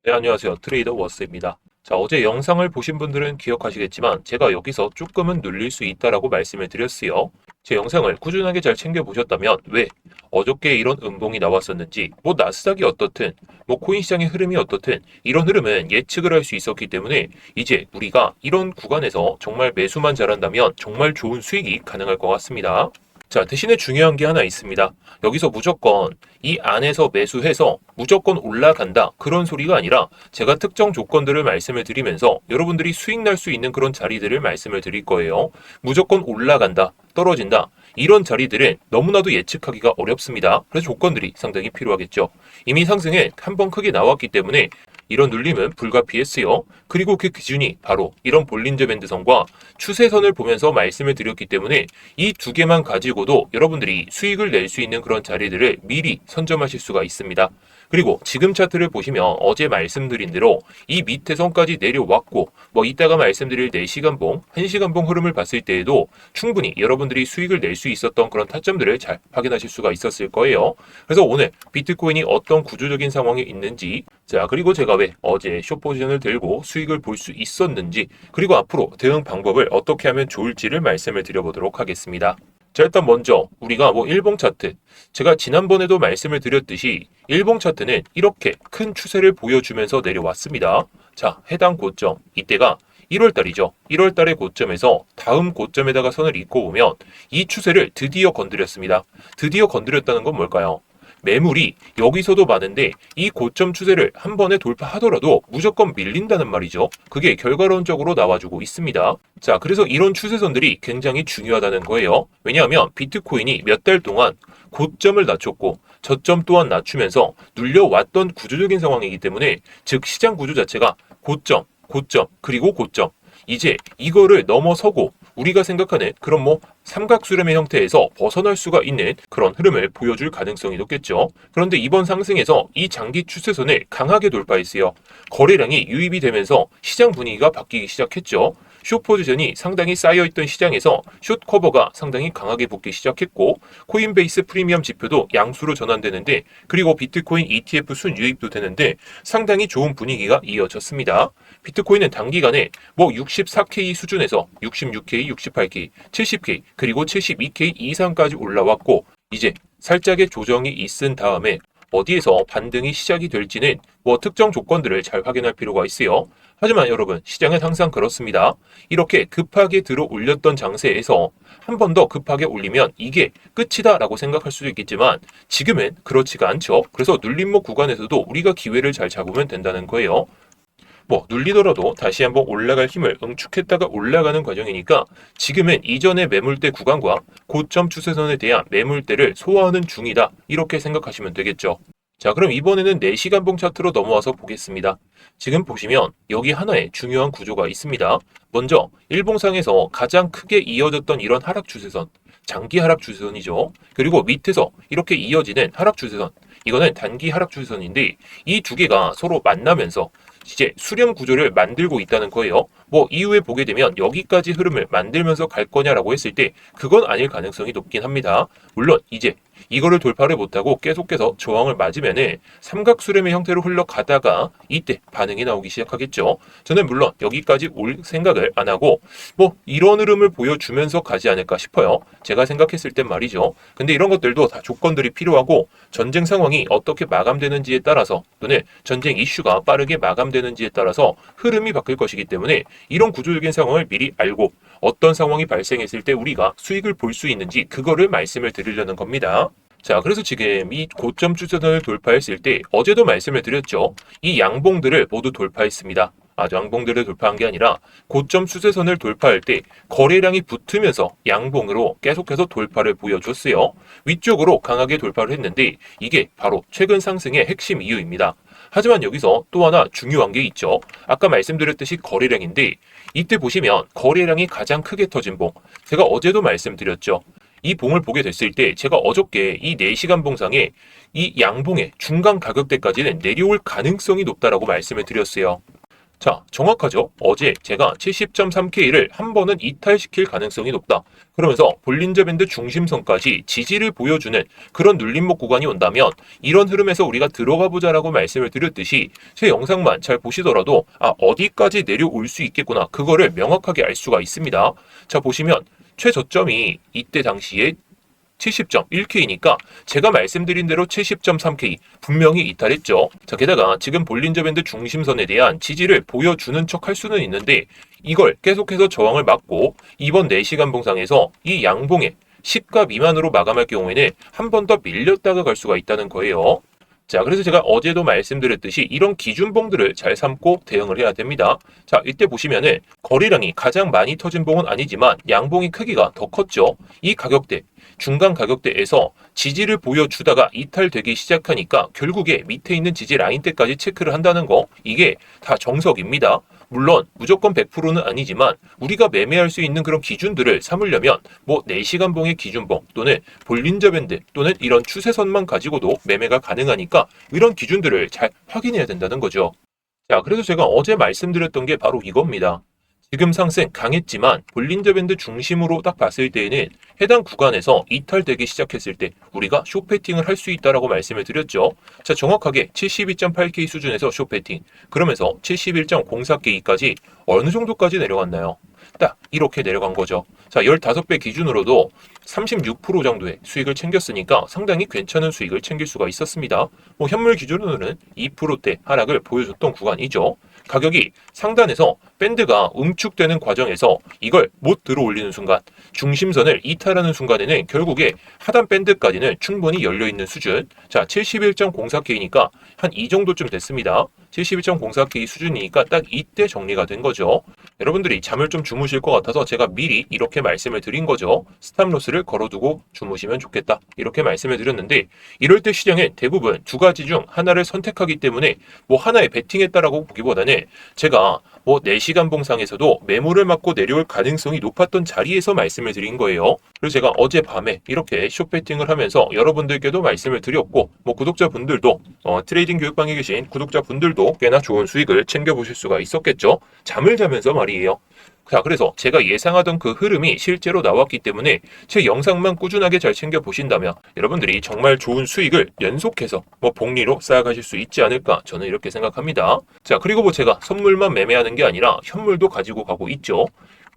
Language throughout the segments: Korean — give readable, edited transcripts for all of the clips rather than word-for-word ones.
네, 안녕하세요. 트레이더 워스입니다. 자, 어제 영상을 보신 분들은 기억하시겠지만 제가 여기서 조금은 눌릴 수 있다라고 말씀을 드렸어요. 제 영상을 꾸준하게 잘 챙겨보셨다면 왜 어저께 이런 음봉이 나왔었는지, 뭐 나스닥이 어떻든, 뭐 코인 시장의 흐름이 어떻든 이런 흐름은 예측을 할 수 있었기 때문에 이제 우리가 이런 구간에서 정말 매수만 잘한다면 정말 좋은 수익이 가능할 것 같습니다. 자, 대신에 중요한 게 하나 있습니다. 여기서 무조건 이 안에서 매수해서 무조건 올라간다. 그런 소리가 아니라 제가 특정 조건들을 말씀을 드리면서 여러분들이 수익 날 수 있는 그런 자리들을 말씀을 드릴 거예요. 무조건 올라간다. 떨어진다. 이런 자리들은 너무나도 예측하기가 어렵습니다. 그래서 조건들이 상당히 필요하겠죠. 이미 상승은 한 번 크게 나왔기 때문에 이런 눌림은 불가피했어요. 그리고 그 기준이 바로 이런 볼린저 밴드선과 추세선을 보면서 말씀을 드렸기 때문에 이 두 개만 가지고도 여러분들이 수익을 낼 수 있는 그런 자리들을 미리 선점하실 수가 있습니다. 그리고 지금 차트를 보시면 어제 말씀드린 대로 이 밑에 선까지 내려왔고 뭐 이따가 말씀드릴 4시간봉, 1시간봉 흐름을 봤을 때에도 충분히 여러분들이 수익을 낼 수 있었던 그런 타점들을 잘 확인하실 수가 있었을 거예요. 그래서 오늘 비트코인이 어떤 구조적인 상황에 있는지, 자, 그리고 제가 왜 어제 숏 포지션을 들고 수익을 볼 수 있었는지, 그리고 앞으로 대응 방법을 어떻게 하면 좋을지를 말씀을 드려보도록 하겠습니다. 자, 일단 먼저 우리가 뭐 일봉 차트, 제가 지난번에도 말씀을 드렸듯이 일봉 차트는 이렇게 큰 추세를 보여주면서 내려왔습니다. 자, 해당 고점, 이때가 1월달이죠. 1월달의 고점에서 다음 고점에다가 선을 잇고 보면 이 추세를 드디어 건드렸습니다. 드디어 건드렸다는 건 뭘까요? 매물이 여기서도 많은데 이 고점 추세를 한 번에 돌파하더라도 무조건 밀린다는 말이죠. 그게 결과론적으로 나와주고 있습니다. 자, 그래서 이런 추세선들이 굉장히 중요하다는 거예요. 왜냐하면 비트코인이 몇 달 동안 고점을 낮췄고 저점 또한 낮추면서 눌려왔던 구조적인 상황이기 때문에, 즉 시장 구조 자체가 고점, 고점, 그리고 고점, 이제 이거를 넘어서고 우리가 생각하는 그런 뭐 삼각수렴의 형태에서 벗어날 수가 있는 그런 흐름을 보여줄 가능성이 높겠죠. 그런데 이번 상승에서 이 장기 추세선을 강하게 돌파했어요. 거래량이 유입이 되면서 시장 분위기가 바뀌기 시작했죠. 숏 포지션이 상당히 쌓여있던 시장에서 숏 커버가 상당히 강하게 붙기 시작했고, 코인베이스 프리미엄 지표도 양수로 전환되는데, 그리고 비트코인 ETF 순 유입도 되는데 상당히 좋은 분위기가 이어졌습니다. 비트코인은 단기간에 뭐 64K 수준에서 66K, 68K, 70K, 그리고 72K 이상까지 올라왔고, 이제 살짝의 조정이 있은 다음에 어디에서 반등이 시작이 될지는 뭐 특정 조건들을 잘 확인할 필요가 있어요. 하지만 여러분, 시장은 항상 그렇습니다. 이렇게 급하게 들어 올렸던 장세에서 한 번 더 급하게 올리면 이게 끝이다 라고 생각할 수도 있겠지만 지금은 그렇지가 않죠. 그래서 눌림목 구간에서도 우리가 기회를 잘 잡으면 된다는 거예요. 뭐 눌리더라도 다시 한번 올라갈 힘을 응축했다가 올라가는 과정이니까 지금은 이전의 매물대 구간과 고점 추세선에 대한 매물대를 소화하는 중이다, 이렇게 생각하시면 되겠죠. 자, 그럼 이번에는 4시간봉 차트로 넘어와서 보겠습니다. 지금 보시면 여기 하나의 중요한 구조가 있습니다. 먼저 일봉상에서 가장 크게 이어졌던 이런 하락 추세선, 장기 하락 추세선이죠. 그리고 밑에서 이렇게 이어지는 하락 추세선, 이거는 단기 하락 추세선인데 이 두 개가 서로 만나면서 이제 수렴 구조를 만들고 있다는 거예요. 뭐 이후에 보게 되면 여기까지 흐름을 만들면서 갈 거냐라고 했을 때 그건 아닐 가능성이 높긴 합니다. 물론 이제 이거를 돌파를 못하고 계속해서 저항을 맞으면은 삼각 수렴의 형태로 흘러가다가 이때 반응이 나오기 시작하겠죠. 저는 물론 여기까지 올 생각을 안 하고 뭐 이런 흐름을 보여주면서 가지 않을까 싶어요. 제가 생각했을 땐 말이죠. 근데 이런 것들도 다 조건들이 필요하고 전쟁 상황이 어떻게 마감되는지에 따라서, 또는 전쟁 이슈가 빠르게 마감되는지에 따라서 흐름이 바뀔 것이기 때문에 이런 구조적인 상황을 미리 알고 어떤 상황이 발생했을 때 우리가 수익을 볼 수 있는지 그거를 말씀을 드리려는 겁니다. 자, 그래서 지금 이 고점 추세선을 돌파했을 때 어제도 말씀을 드렸죠. 이 양봉들을 모두 돌파했습니다. 양봉들을 돌파한 게 아니라 고점 추세선을 돌파할 때 거래량이 붙으면서 양봉으로 계속해서 돌파를 보여줬어요. 위쪽으로 강하게 돌파를 했는데 이게 바로 최근 상승의 핵심 이유입니다. 하지만 여기서 또 하나 중요한 게 있죠. 아까 말씀드렸듯이 거래량인데 이때 보시면 거래량이 가장 크게 터진 봉, 제가 어제도 말씀드렸죠. 이 봉을 보게 됐을 때 제가 어저께 이 4시간 봉상에 이 양봉의 중간 가격대까지는 내려올 가능성이 높다라고 말씀을 드렸어요. 자, 정확하죠? 어제 제가 70.3K를 한 번은 이탈시킬 가능성이 높다. 그러면서 볼린저 밴드 중심선까지 지지를 보여주는 그런 눌림목 구간이 온다면 이런 흐름에서 우리가 들어가 보자라고 말씀을 드렸듯이 제 영상만 잘 보시더라도 어디까지 내려올 수 있겠구나. 그거를 명확하게 알 수가 있습니다. 자, 보시면 최저점이 이때 당시에 70.1K니까 제가 말씀드린 대로 70.3K 분명히 이탈했죠. 자, 게다가 지금 볼린저 밴드 중심선에 대한 지지를 보여주는 척 할 수는 있는데 이걸 계속해서 저항을 막고 이번 4시간 봉상에서 이 양봉에 10가 미만으로 마감할 경우에는 한 번 더 밀렸다가 갈 수가 있다는 거예요. 자, 그래서 제가 어제도 말씀드렸듯이 이런 기준봉들을 잘 삼고 대응을 해야 됩니다. 자, 이때 보시면은 거래량이 가장 많이 터진 봉은 아니지만 양봉이 크기가 더 컸죠. 이 가격대, 중간 가격대에서 지지를 보여주다가 이탈되기 시작하니까 결국에 밑에 있는 지지 라인대까지 체크를 한다는 거, 이게 다 정석입니다. 물론 무조건 100%는 아니지만 우리가 매매할 수 있는 그런 기준들을 삼으려면 뭐 4시간 봉의 기준봉 또는 볼린저 밴드 또는 이런 추세선만 가지고도 매매가 가능하니까 이런 기준들을 잘 확인해야 된다는 거죠. 자, 그래서 제가 어제 말씀드렸던 게 바로 이겁니다. 지금 상승 강했지만 볼린저 밴드 중심으로 딱 봤을 때에는 해당 구간에서 이탈되기 시작했을 때 우리가 숏패팅을 할 수 있다라고 말씀을 드렸죠. 자, 정확하게 72.8K 수준에서 숏패팅, 그러면서 71.04K까지 어느 정도까지 내려갔나요? 딱 이렇게 내려간 거죠. 자, 15배 기준으로도 36% 정도의 수익을 챙겼으니까 상당히 괜찮은 수익을 챙길 수가 있었습니다. 뭐 현물 기준으로는 2%대 하락을 보여줬던 구간이죠. 가격이 상단에서 밴드가 응축되는 과정에서 이걸 못 들어올리는 순간, 중심선을 이탈하는 순간에는 결국에 하단 밴드까지는 충분히 열려있는 수준. 자, 71.04K니까 한 이 정도쯤 됐습니다. 71.04K 수준이니까 딱 이때 정리가 된 거죠. 여러분들이 잠을 좀 주무실 것 같아서 제가 미리 이렇게 말씀을 드린 거죠. 스탑로스를 걸어두고 주무시면 좋겠다, 이렇게 말씀을 드렸는데, 이럴 때 시장은 대부분 두 가지 중 하나를 선택하기 때문에 뭐 하나에 베팅했다라고 보기보다는 제가 뭐 4시간 봉상에서도 매물을 맞고 내려올 가능성이 높았던 자리에서 말씀을 드린 거예요. 그래서 제가 어젯밤에 이렇게 숏 베팅을 하면서 여러분들께도 말씀을 드렸고, 뭐 구독자분들도 트레이딩 교육방에 계신 구독자분들도 꽤나 좋은 수익을 챙겨보실 수가 있었겠죠. 잠을 자면서 말이에요. 자, 그래서 제가 예상하던 그 흐름이 실제로 나왔기 때문에 제 영상만 꾸준하게 잘 챙겨보신다면 여러분들이 정말 좋은 수익을 연속해서 뭐 복리로 쌓아가실 수 있지 않을까, 저는 이렇게 생각합니다. 자, 그리고 뭐 제가 선물만 매매하는 게 아니라 현물도 가지고 가고 있죠.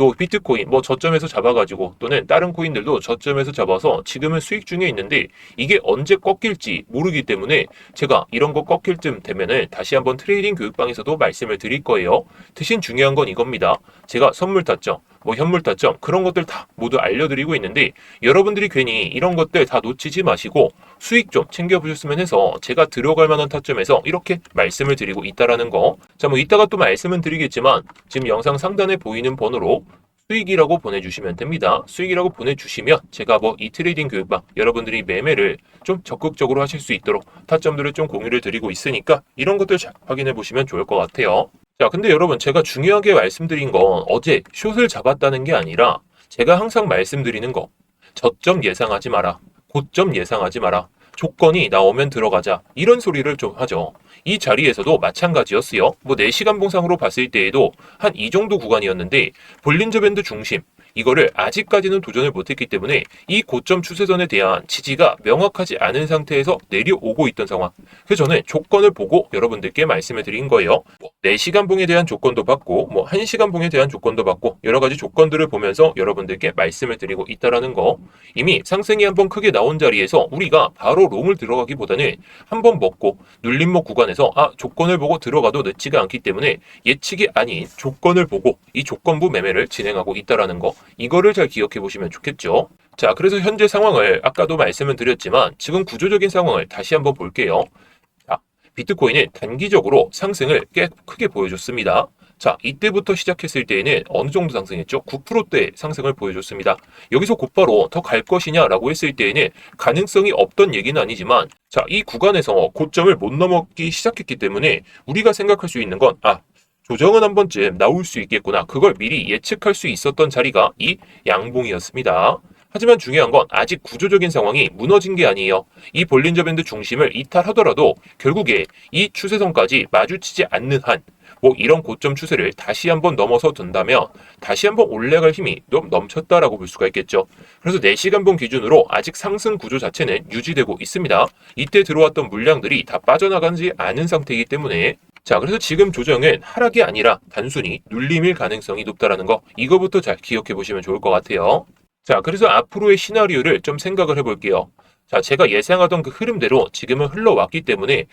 요 비트코인 뭐 저점에서 잡아가지고 또는 다른 코인들도 저점에서 잡아서 지금은 수익 중에 있는데 이게 언제 꺾일지 모르기 때문에 제가 이런 거 꺾일 쯤 되면은 다시 한번 트레이딩 교육방에서도 말씀을 드릴 거예요. 대신 중요한 건 이겁니다. 제가 선물 타점, 뭐 현물 타점, 그런 것들 다 모두 알려드리고 있는데 여러분들이 괜히 이런 것들 다 놓치지 마시고 수익 좀 챙겨보셨으면 해서 제가 들어갈 만한 타점에서 이렇게 말씀을 드리고 있다라는 거. 자, 뭐 이따가 또 말씀은 드리겠지만 지금 영상 상단에 보이는 번호로 수익이라고 보내주시면 됩니다. 수익이라고 보내주시면 제가 뭐 이 트레이딩 교육방 여러분들이 매매를 좀 적극적으로 하실 수 있도록 타점들을 좀 공유를 드리고 있으니까 이런 것들 잘 확인해 보시면 좋을 것 같아요. 자, 근데 여러분, 제가 중요하게 말씀드린 건 어제 숏을 잡았다는 게 아니라 제가 항상 말씀드리는 거, 저점 예상하지 마라, 고점 예상하지 마라, 조건이 나오면 들어가자, 이런 소리를 좀 하죠. 이 자리에서도 마찬가지였어요. 뭐 4시간 봉상으로 봤을 때에도 한 이 정도 구간이었는데 볼린저 밴드 중심, 이거를 아직까지는 도전을 못했기 때문에 이 고점 추세선에 대한 지지가 명확하지 않은 상태에서 내려오고 있던 상황. 그래서 저는 조건을 보고 여러분들께 말씀을 드린 거예요. 4시간 봉에 대한 조건도 받고 뭐 1시간 봉에 대한 조건도 받고 여러 가지 조건들을 보면서 여러분들께 말씀을 드리고 있다라는 거. 이미 상승이 한번 크게 나온 자리에서 우리가 바로 롱을 들어가기보다는 한번 먹고 눌림목 구간에서 조건을 보고 들어가도 늦지가 않기 때문에 예측이 아닌 조건을 보고 이 조건부 매매를 진행하고 있다라는 거. 이거를 잘 기억해 보시면 좋겠죠. 자, 그래서 현재 상황을 아까도 말씀을 드렸지만 지금 구조적인 상황을 다시 한번 볼게요. 자, 비트코인은 단기적으로 상승을 꽤 크게 보여줬습니다. 자, 이때부터 시작했을 때에는 어느 정도 상승했죠? 9%대 상승을 보여줬습니다. 여기서 곧바로 더 갈 것이냐라고 했을 때에는 가능성이 없던 얘기는 아니지만, 자, 이 구간에서 고점을 못 넘었기 시작했기 때문에 우리가 생각할 수 있는 건 조정은 한 번쯤 나올 수 있겠구나, 그걸 미리 예측할 수 있었던 자리가 이 양봉이었습니다. 하지만 중요한 건 아직 구조적인 상황이 무너진 게 아니에요. 이 볼린저 밴드 중심을 이탈하더라도 결국에 이 추세선까지 마주치지 않는 한 이런 고점 추세를 다시 한번 넘어서 둔다면 다시 한번 올라갈 힘이 좀 넘쳤다라고 볼 수가 있겠죠. 그래서 4시간봉 기준으로 아직 상승 구조 자체는 유지되고 있습니다. 이때 들어왔던 물량들이 다 빠져나가지 않은 상태이기 때문에 자, 그래서 지금 조정은 하락이 아니라 단순히 눌림일 가능성이 높다라는 거 이거부터 잘 기억해 보시면 좋을 것 같아요. 자, 그래서 앞으로의 시나리오를 좀 생각을 해볼게요. 자, 제가 예상하던 그 흐름대로 지금은 흘러왔기 때문에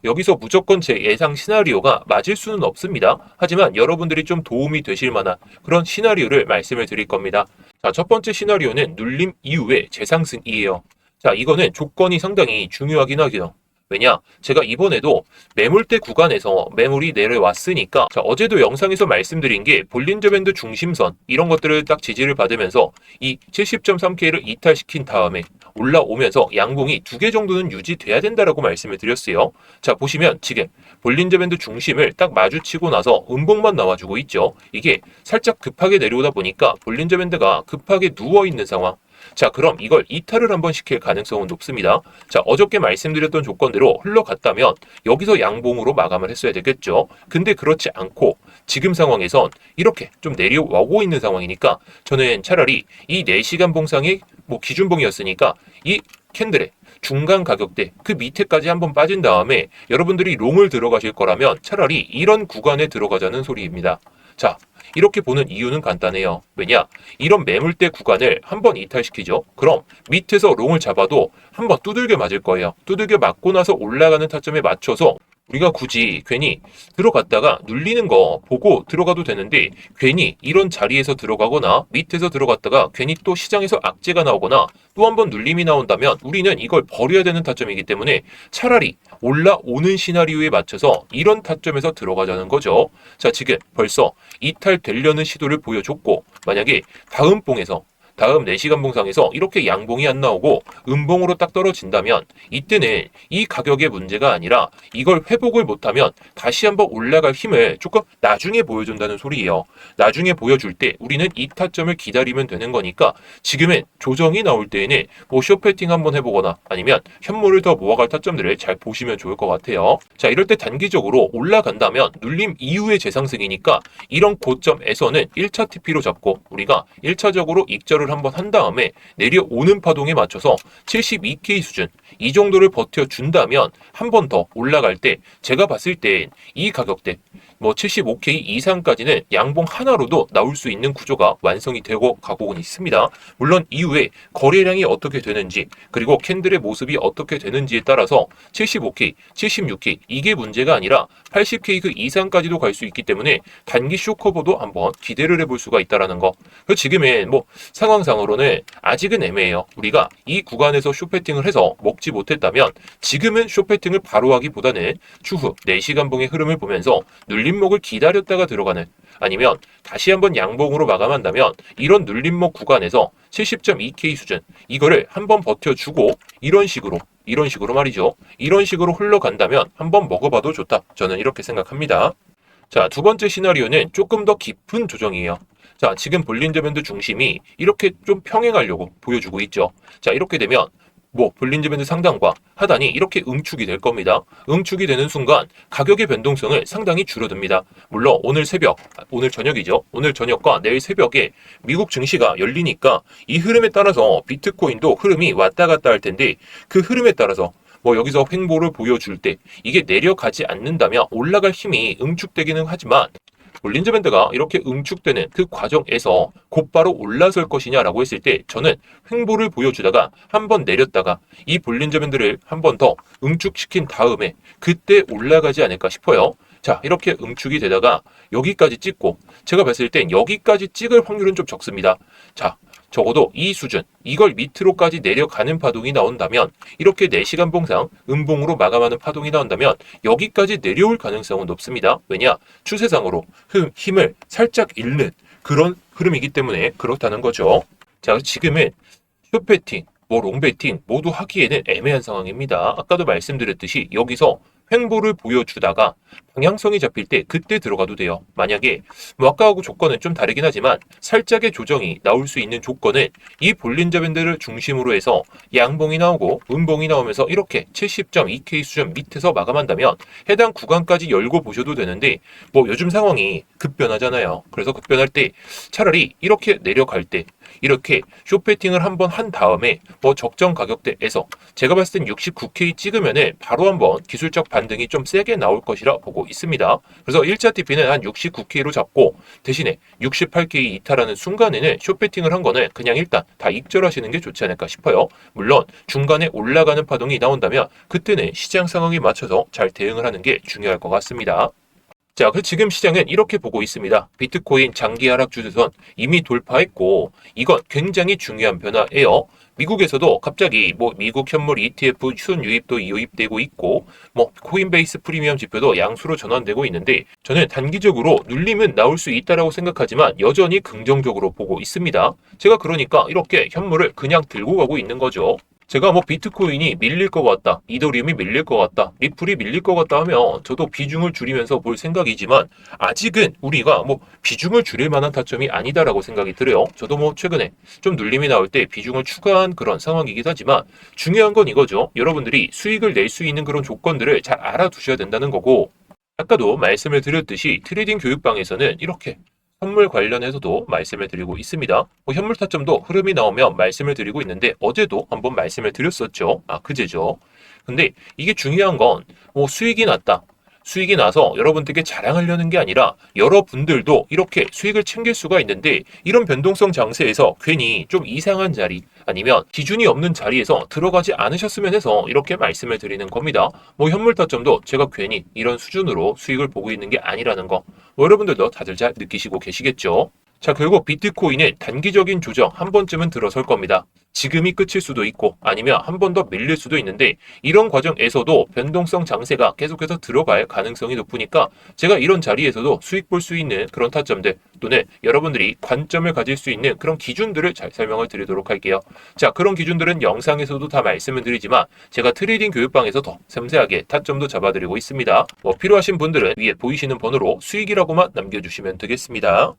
여기서 무조건 제 예상 시나리오가 맞을 수는 없습니다. 하지만 여러분들이 좀 도움이 되실 만한 그런 시나리오를 말씀을 드릴 겁니다. 자, 첫 번째 시나리오는 눌림 이후의 재상승이에요. 자, 이거는 조건이 상당히 중요하긴 하죠. 왜냐? 제가 이번에도 매물대 구간에서 매물이 내려왔으니까 자, 어제도 영상에서 말씀드린 게 볼린저 밴드 중심선 이런 것들을 딱 지지를 받으면서 이 70.3K를 이탈시킨 다음에 올라오면서 양봉이 2개 정도는 유지돼야 된다라고 말씀을 드렸어요. 자, 보시면 지금 볼린저 밴드 중심을 딱 마주치고 나서 음봉만 나와주고 있죠. 이게 살짝 급하게 내려오다 보니까 볼린저 밴드가 급하게 누워있는 상황. 자, 그럼 이걸 이탈을 한번 시킬 가능성은 높습니다. 자, 어저께 말씀드렸던 조건대로 흘러갔다면 여기서 양봉으로 마감을 했어야 되겠죠. 근데 그렇지 않고 지금 상황에선 이렇게 좀 내려오고 있는 상황이니까 저는 차라리 이 4시간 봉상이 기준봉이었으니까 이 캔들의 중간 가격대 그 밑에까지 한번 빠진 다음에 여러분들이 롱을 들어가실 거라면 차라리 이런 구간에 들어가자는 소리입니다. 자, 이렇게 보는 이유는 간단해요. 왜냐? 이런 매물대 구간을 한번 이탈시키죠. 그럼 밑에서 롱을 잡아도 한번 두들겨 맞을 거예요. 두들겨 맞고 나서 올라가는 타점에 맞춰서 우리가 굳이 괜히 들어갔다가 눌리는 거 보고 들어가도 되는데 괜히 이런 자리에서 들어가거나 밑에서 들어갔다가 괜히 또 시장에서 악재가 나오거나 또 한 번 눌림이 나온다면 우리는 이걸 버려야 되는 타점이기 때문에 차라리 올라오는 시나리오에 맞춰서 이런 타점에서 들어가자는 거죠. 자, 지금 벌써 이탈되려는 시도를 보여줬고 만약에 다음 봉에서 다음 4시간 봉상에서 이렇게 양봉이 안 나오고 음봉으로 딱 떨어진다면 이때는 이 가격의 문제가 아니라 이걸 회복을 못하면 다시 한번 올라갈 힘을 조금 나중에 보여준다는 소리예요. 나중에 보여줄 때 우리는 이 타점을 기다리면 되는 거니까 지금은 조정이 나올 때에는 숏배팅 한번 해보거나 아니면 현물을 더 모아갈 타점들을 잘 보시면 좋을 것 같아요. 자, 이럴 때 단기적으로 올라간다면 눌림 이후의 재상승이니까 이런 고점에서는 1차 TP로 잡고 우리가 1차적으로 익절을 한번 한 다음에 내려오는 파동에 맞춰서 72K 수준 이 정도를 버텨준다면 한 번 더 올라갈 때 제가 봤을 때 이 가격대 75K 이상까지는 양봉 하나로도 나올 수 있는 구조가 완성이 되고 가고는 있습니다. 물론 이후에 거래량이 어떻게 되는지 그리고 캔들의 모습이 어떻게 되는지에 따라서 75K, 76K 이게 문제가 아니라 80K 그 이상까지도 갈 수 있기 때문에 단기 쇼커버도 한번 기대를 해볼 수가 있다는 거. 지금은 상황상으로는 아직은 애매해요. 우리가 이 구간에서 숏배팅을 해서 먹지 못했다면 지금은 숏배팅을 바로 하기보다는 추후 4시간 봉의 흐름을 보면서 눌림목을 기다렸다가 들어가는 아니면 다시 한번 양봉으로 마감한다면 이런 눌림목 구간에서 70.2K 수준 이거를 한번 버텨주고 이런 식으로 말이죠. 이런 식으로 흘러간다면 한번 먹어봐도 좋다. 저는 이렇게 생각합니다. 자, 두 번째 시나리오는 조금 더 깊은 조정이에요. 자, 지금 볼린저 밴드 중심이 이렇게 좀 평행하려고 보여주고 있죠. 자, 이렇게 되면 볼린저 밴드 상단과 하단이 이렇게 응축이 될 겁니다. 응축이 되는 순간 가격의 변동성을 상당히 줄어듭니다. 물론 오늘 저녁이죠. 오늘 저녁과 내일 새벽에 미국 증시가 열리니까 이 흐름에 따라서 비트코인도 흐름이 왔다 갔다 할 텐데 그 흐름에 따라서 여기서 횡보를 보여줄 때 이게 내려가지 않는다면 올라갈 힘이 응축되기는 하지만 볼린저 밴드가 이렇게 응축되는 그 과정에서 곧바로 올라설 것이냐라고 했을 때 저는 횡보를 보여주다가 한번 내렸다가 이 볼린저 밴드를 한 번 더 응축시킨 다음에 그때 올라가지 않을까 싶어요. 자, 이렇게 응축이 되다가 여기까지 찍고 제가 봤을 땐 여기까지 찍을 확률은 좀 적습니다. 자, 적어도 이 수준, 이걸 밑으로까지 내려가는 파동이 나온다면 이렇게 4시간 봉상 음봉으로 마감하는 파동이 나온다면 여기까지 내려올 가능성은 높습니다. 왜냐? 추세상으로 힘을 살짝 잃는 그런 흐름이기 때문에 그렇다는 거죠. 자, 지금은 숏배팅, 롱배팅 모두 하기에는 애매한 상황입니다. 아까도 말씀드렸듯이 여기서 횡보를 보여주다가 방향성이 잡힐 때 그때 들어가도 돼요. 만약에 뭐 아까하고 조건은 좀 다르긴 하지만 살짝의 조정이 나올 수 있는 조건은 이 볼린저 밴드를 중심으로 해서 양봉이 나오고 음봉이 나오면서 이렇게 70.2K 수준 밑에서 마감한다면 해당 구간까지 열고 보셔도 되는데 뭐 요즘 상황이 급변하잖아요. 그래서 급변할 때 차라리 이렇게 내려갈 때 이렇게 숏배팅을 한번 한 다음에 뭐 적정 가격대에서 제가 봤을 땐 69K 찍으면은 바로 한번 기술적 반등이 좀 세게 나올 것이라 보고 있습니다. 그래서 1차 TP는 한 69K로 잡고 대신에 68K 이탈하는 순간에는 숏배팅을 한 거는 그냥 일단 다 익절하시는 게 좋지 않을까 싶어요. 물론 중간에 올라가는 파동이 나온다면 그때는 시장 상황에 맞춰서 잘 대응을 하는 게 중요할 것 같습니다. 자, 그 지금 시장은 이렇게 보고 있습니다. 비트코인 장기 하락 추세선 이미 돌파했고 이건 굉장히 중요한 변화예요. 미국에서도 갑자기 뭐 미국 현물 ETF 순유입도 유입되고 있고 뭐 코인베이스 프리미엄 지표도 양수로 전환되고 있는데 저는 단기적으로 눌림은 나올 수 있다라고 생각하지만 여전히 긍정적으로 보고 있습니다. 제가 그러니까 이렇게 현물을 그냥 들고 가고 있는 거죠. 제가 뭐 비트코인이 밀릴 것 같다, 이더리움이 밀릴 것 같다, 리플이 밀릴 것 같다 하면 저도 비중을 줄이면서 볼 생각이지만 아직은 우리가 뭐 비중을 줄일 만한 타점이 아니다라고 생각이 들어요. 저도 뭐 최근에 좀 눌림이 나올 때 비중을 추가한 그런 상황이긴 하지만 중요한 건 이거죠. 여러분들이 수익을 낼 수 있는 그런 조건들을 잘 알아두셔야 된다는 거고 아까도 말씀을 드렸듯이 트레이딩 교육방에서는 이렇게 현물 관련해서도 말씀을 드리고 있습니다. 뭐 현물 타점도 흐름이 나오면 말씀을 드리고 있는데 어제도 한번 말씀을 드렸었죠. 그제죠. 근데 이게 중요한 건 뭐 수익이 났다. 수익이 나서 여러분들께 자랑하려는 게 아니라 여러분들도 이렇게 수익을 챙길 수가 있는데 이런 변동성 장세에서 괜히 좀 이상한 자리 아니면 기준이 없는 자리에서 들어가지 않으셨으면 해서 이렇게 말씀을 드리는 겁니다. 뭐 현물 타점도 제가 괜히 이런 수준으로 수익을 보고 있는 게 아니라는 거 뭐 여러분들도 다들 잘 느끼시고 계시겠죠. 자, 결국 비트코인은 단기적인 조정 한 번쯤은 들어설 겁니다. 지금이 끝일 수도 있고 아니면 한 번 더 밀릴 수도 있는데 이런 과정에서도 변동성 장세가 계속해서 들어갈 가능성이 높으니까 제가 이런 자리에서도 수익 볼 수 있는 그런 타점들 또는 여러분들이 관점을 가질 수 있는 그런 기준들을 잘 설명을 드리도록 할게요. 자, 그런 기준들은 영상에서도 다 말씀을 드리지만 제가 트레이딩 교육방에서 더 섬세하게 타점도 잡아드리고 있습니다. 뭐 필요하신 분들은 위에 보이시는 번호로 수익이라고만 남겨주시면 되겠습니다.